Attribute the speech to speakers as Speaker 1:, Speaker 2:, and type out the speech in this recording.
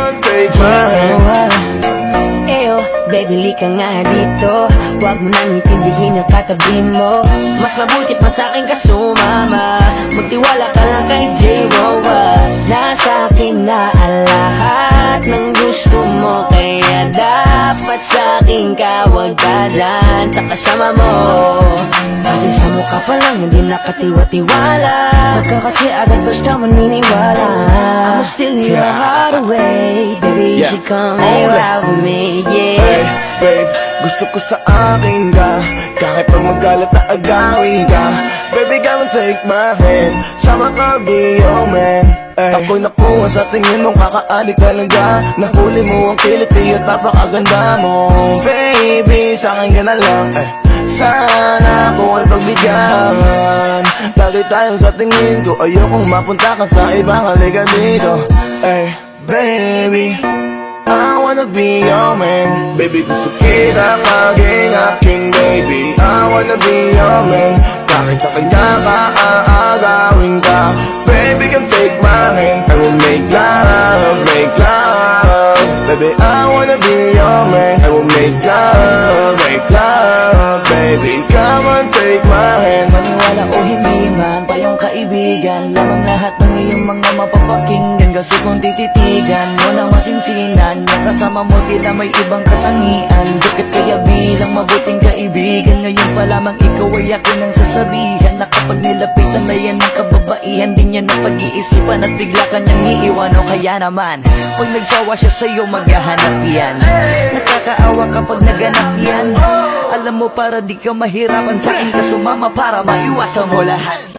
Speaker 1: on, take my hand.
Speaker 2: Eyo, baby, lika nga dito. Huwag mo nang itindihin ang katabi mo. Mas mabuti pa sa'kin ka sumama. Magtiwala ka lang kay J-Rowa. Nasa akin na ang lahat ng gusto mo, kaya dapat sa'kin ka huwag ka dyan sa kasama mo. Kasi sa mukha pa lang hindi nakatiwa-tiwala. Huwag ka kasi agad basta maniniwala. I'ma steal your heart away. Baby, you should come and ride with me, yeah.
Speaker 1: Hey, babe, gusto ko sa akin ka. Kahit pag magalit na agawin ka. Baby, come and take my hand. Sama ka, be your man. Ako'y nakuha sa tingin mong kakaadik talaga. Nahuli mo ang kiliti at napakaganda mo. Baby, sa akin ka na lang. Sana ako ay pagbigyan. Lagi tayo sa tingin ko. Ayokong mapunta ka sa ibang halika dito. Ay, baby, I wanna be your man. Baby, gusto kita maging aking baby. I wanna be your man. Kahit sa kanya ka, aagawin ka. Baby, come take my hand. I will make love, make love. Baby, I wanna be your man. I will make love, make love. Baby, come on, take my hand.
Speaker 2: Maniwala o hindi man, tayong kaibigan. Lamang lahat ng iyong mga mapapakinggan. Kasi kung tititigan mo na masinsinan, yung kasama mo tila may ibang katangian. Bakit kaya bilang mabuting kaibigan, ngayon pa lamang ikaw ay akin ang sasabihan, na kapag nilapitan na yan ng kababaihan, di niya na pag-iisipan at bigla kanyang iiwan. O kaya naman, pag nagsawa siya sa'yo, maghahanap yan. Nakakaawa kapag naganap yan. Alam mo, para di ka mahirapan, sa'kin ka sumama para maiwasan mo lahat.